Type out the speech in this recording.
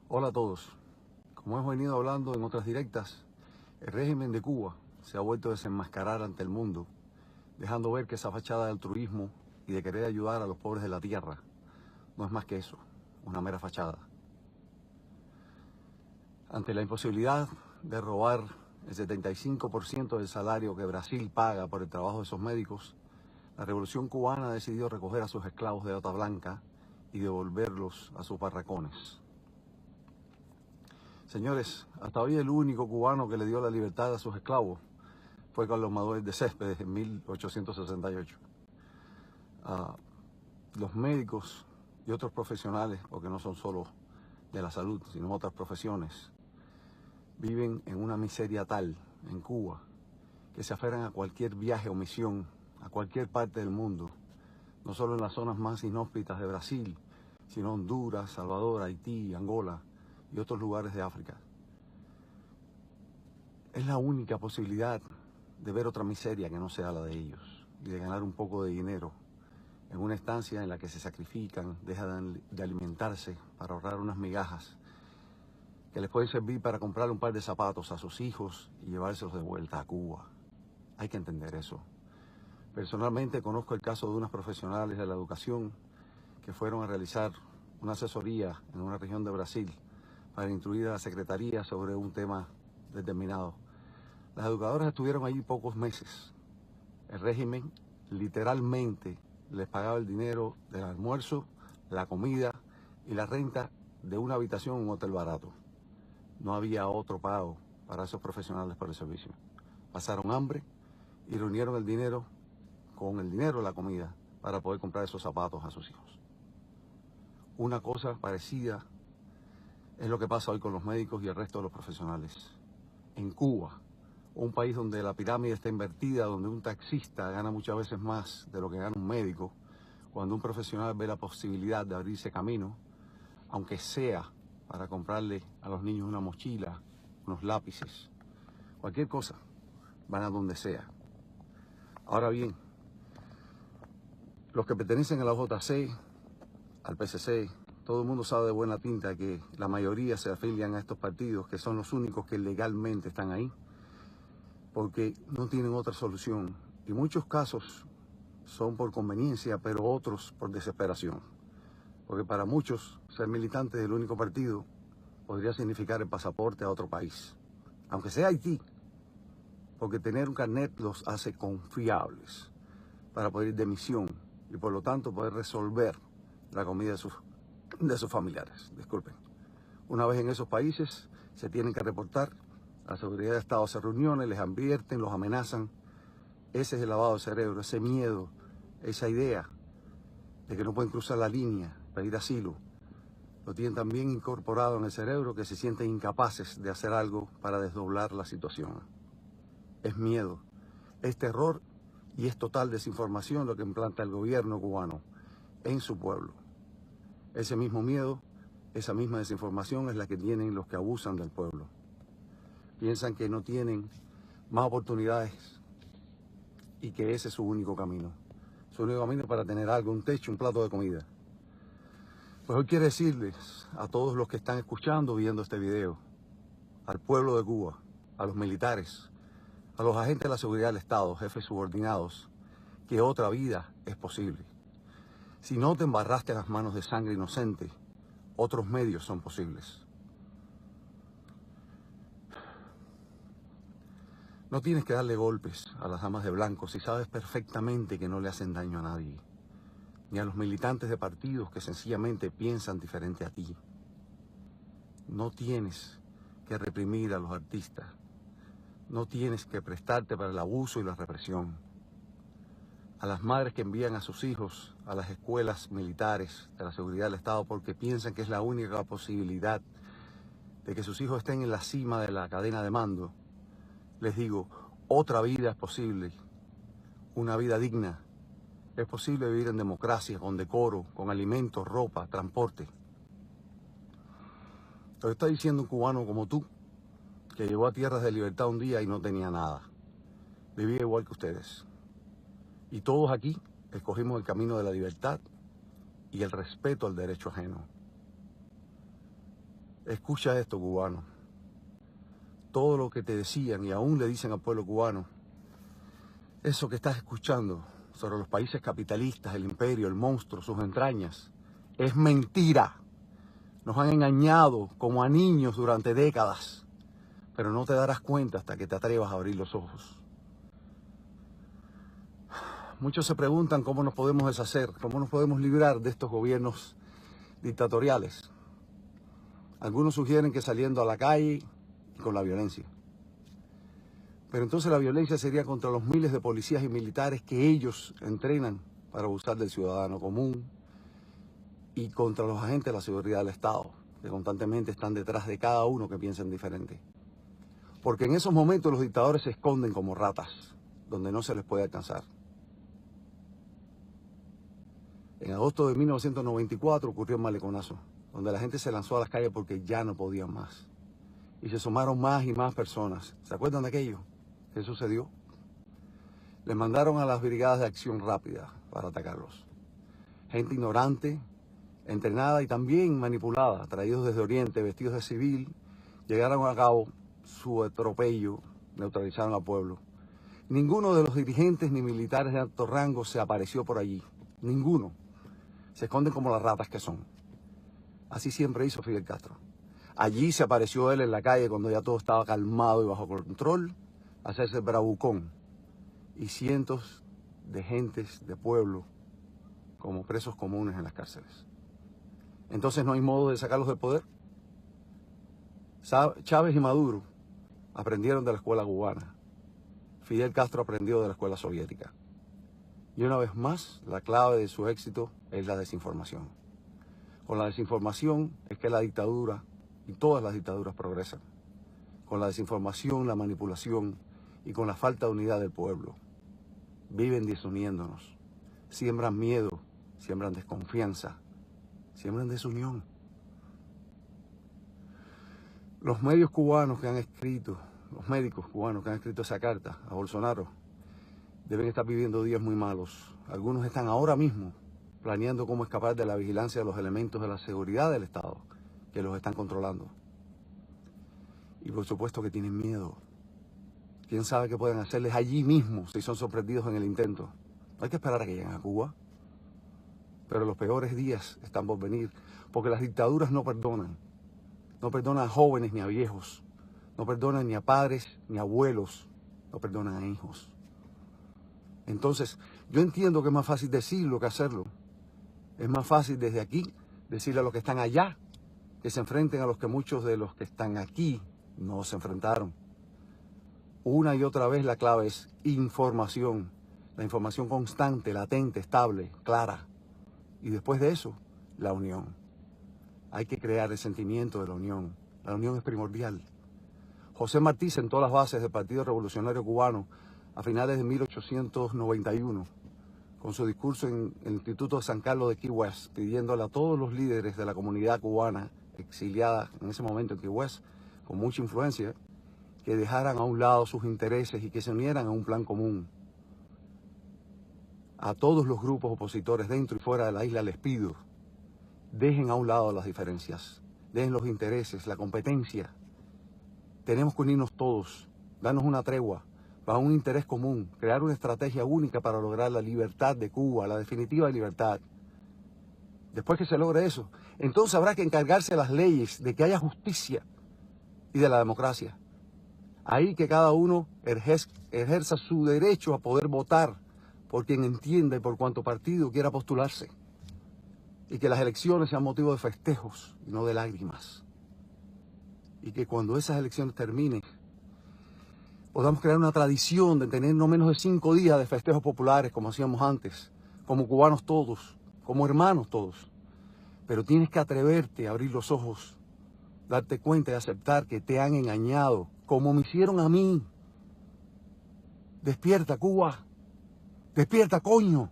Hola a todos. Como hemos venido hablando en otras directas, el régimen de Cuba se ha vuelto a desenmascarar ante el mundo, dejando ver que esa fachada de altruismo y de querer ayudar a los pobres de la tierra no es más que eso, una mera fachada. Ante la imposibilidad de robar el 75% del salario que Brasil paga por el trabajo de esos médicos, la Revolución Cubana ha decidido recoger a sus esclavos de bata blanca y devolverlos a sus barracones. Señores, hasta hoy el único cubano que le dio la libertad a sus esclavos fue Carlos Manuel de Céspedes en 1868. Los médicos y otros profesionales, porque no son solo de la salud, sino otras profesiones, viven en una miseria tal en Cuba que se aferran a cualquier viaje o misión a cualquier parte del mundo, no solo en las zonas más inhóspitas de Brasil, sino Honduras, Salvador, Haití, Angola y otros lugares de África. Es la única posibilidad de ver otra miseria que no sea la de ellos y de ganar un poco de dinero en una estancia en la que se sacrifican, dejan de alimentarse para ahorrar unas migajas que les pueden servir para comprarle un par de zapatos a sus hijos y llevárselos de vuelta a Cuba. Hay que entender eso. Personalmente conozco el caso de unos profesionales de la educación que fueron a realizar una asesoría en una región de Brasil para instruir a la secretaría sobre un tema determinado. Las educadoras estuvieron allí pocos meses. El régimen literalmente les pagaba el dinero del almuerzo, la comida y la renta de una habitación en un hotel barato. No había otro pago para esos profesionales por el servicio. Pasaron hambre y reunieron el dinero con el dinero de la comida para poder comprar esos zapatos a sus hijos. Una cosa parecida es lo que pasa hoy con los médicos y el resto de los profesionales. En Cuba, un país donde la pirámide está invertida, donde un taxista gana muchas veces más de lo que gana un médico, cuando un profesional ve la posibilidad de abrirse camino, aunque sea para comprarle a los niños una mochila, unos lápices, cualquier cosa, van a donde sea. Ahora bien, los que pertenecen a la OJC, al PCC, todo el mundo sabe de buena tinta que la mayoría se afilian a estos partidos, que son los únicos que legalmente están ahí, porque no tienen otra solución. Y muchos casos son por conveniencia, pero otros por desesperación. Porque para muchos, ser militante del único partido podría significar el pasaporte a otro país, aunque sea Haití, porque tener un carnet los hace confiables para poder ir de misión y por lo tanto poder resolver la comida de sus familiares. Disculpen. Una vez en esos países, se tienen que reportar. La seguridad de Estado hace reuniones, les advierten, los amenazan. Ese es el lavado de cerebro, ese miedo, esa idea de que no pueden cruzar la línea, pedir asilo. Lo tienen tan bien incorporado en el cerebro que se sienten incapaces de hacer algo para desdoblar la situación. Es miedo, es terror y es total desinformación lo que implanta el gobierno cubano en su pueblo. Ese mismo miedo, esa misma desinformación es la que tienen los que abusan del pueblo. Piensan que no tienen más oportunidades y que ese es su único camino. Su único camino para tener algo, un techo, un plato de comida. Pues hoy quiero decirles a todos los que están escuchando, viendo este video, al pueblo de Cuba, a los militares, a los agentes de la seguridad del Estado, jefes subordinados, que otra vida es posible. Si no te embarraste las manos de sangre inocente, otros medios son posibles. No tienes que darle golpes a las damas de blanco si sabes perfectamente que no le hacen daño a nadie, ni a los militantes de partidos que sencillamente piensan diferente a ti. No tienes que reprimir a los artistas. No tienes que prestarte para el abuso y la represión. A las madres que envían a sus hijos a las escuelas militares de la seguridad del Estado porque piensan que es la única posibilidad de que sus hijos estén en la cima de la cadena de mando, les digo, otra vida es posible, una vida digna. Es posible vivir en democracia, con decoro, con alimentos, ropa, transporte. Lo está diciendo un cubano como tú, que llegó a tierras de libertad un día y no tenía nada. Vivía igual que ustedes. Y todos aquí escogimos el camino de la libertad y el respeto al derecho ajeno. Escucha esto, cubano. Todo lo que te decían y aún le dicen al pueblo cubano, eso que estás escuchando sobre los países capitalistas, el imperio, el monstruo, sus entrañas, es mentira. Nos han engañado como a niños durante décadas, pero no te darás cuenta hasta que te atrevas a abrir los ojos. Muchos se preguntan cómo nos podemos deshacer, cómo nos podemos librar de estos gobiernos dictatoriales. Algunos sugieren que saliendo a la calle y con la violencia. Pero entonces la violencia sería contra los miles de policías y militares que ellos entrenan para abusar del ciudadano común y contra los agentes de la seguridad del Estado, que constantemente están detrás de cada uno que piensen diferente. Porque en esos momentos los dictadores se esconden como ratas, donde no se les puede alcanzar. En agosto de 1994 ocurrió el Maleconazo, donde la gente se lanzó a las calles porque ya no podían más. Y se sumaron más y más personas. ¿Se acuerdan de aquello? ¿Qué sucedió? Les mandaron a las brigadas de acción rápida para atacarlos. Gente ignorante, entrenada y también manipulada, traídos desde Oriente, vestidos de civil, llegaron a cabo su atropello, neutralizaron al pueblo. Ninguno de los dirigentes ni militares de alto rango se apareció por allí. Ninguno. Se esconden como las ratas que son. Así siempre hizo Fidel Castro. Allí se apareció él en la calle cuando ya todo estaba calmado y bajo control, a hacerse bravucón. Y cientos de gentes de pueblo como presos comunes en las cárceles. Entonces no hay modo de sacarlos del poder. Chávez y Maduro aprendieron de la escuela cubana. Fidel Castro aprendió de la escuela soviética. Y una vez más, la clave de su éxito es la desinformación. Con la desinformación es que la dictadura y todas las dictaduras progresan. Con la desinformación, la manipulación y con la falta de unidad del pueblo. Viven desuniéndonos. Siembran miedo, siembran desconfianza, siembran desunión. Los medios cubanos que han escrito, los médicos cubanos que han escrito esa carta a Bolsonaro, deben estar viviendo días muy malos. Algunos están ahora mismo planeando cómo escapar de la vigilancia de los elementos de la seguridad del Estado que los están controlando. Y por supuesto que tienen miedo. ¿Quién sabe qué pueden hacerles allí mismo si son sorprendidos en el intento? No hay que esperar a que lleguen a Cuba. Pero los peores días están por venir, porque las dictaduras no perdonan. No perdonan a jóvenes ni a viejos. No perdonan ni a padres ni a abuelos. No perdonan a hijos. Entonces, yo entiendo que es más fácil decirlo que hacerlo. Es más fácil desde aquí decirle a los que están allá que se enfrenten a los que muchos de los que están aquí no se enfrentaron. Una y otra vez la clave es información. La información constante, latente, estable, clara. Y después de eso, la unión. Hay que crear el sentimiento de la unión. La unión es primordial. José Martí sentó las bases del Partido Revolucionario Cubano a finales de 1891, con su discurso en el Instituto de San Carlos de Key West, pidiéndole a todos los líderes de la comunidad cubana exiliada en ese momento en Key West, con mucha influencia, que dejaran a un lado sus intereses y que se unieran a un plan común. A todos los grupos opositores dentro y fuera de la isla les pido, dejen a un lado las diferencias, dejen los intereses, la competencia. Tenemos que unirnos todos, darnos una tregua, para un interés común, crear una estrategia única para lograr la libertad de Cuba, la definitiva libertad. Después que se logre eso, entonces habrá que encargarse de las leyes, de que haya justicia y de la democracia. Ahí que cada uno ejerza su derecho a poder votar por quien entienda y por cuanto partido quiera postularse. Y que las elecciones sean motivo de festejos y no de lágrimas. Y que cuando esas elecciones terminen, podamos crear una tradición de tener no menos de 5 días de festejos populares como hacíamos antes, como cubanos todos, como hermanos todos. Pero tienes que atreverte a abrir los ojos, darte cuenta y aceptar que te han engañado, como me hicieron a mí. Despierta, Cuba. Despierta, coño.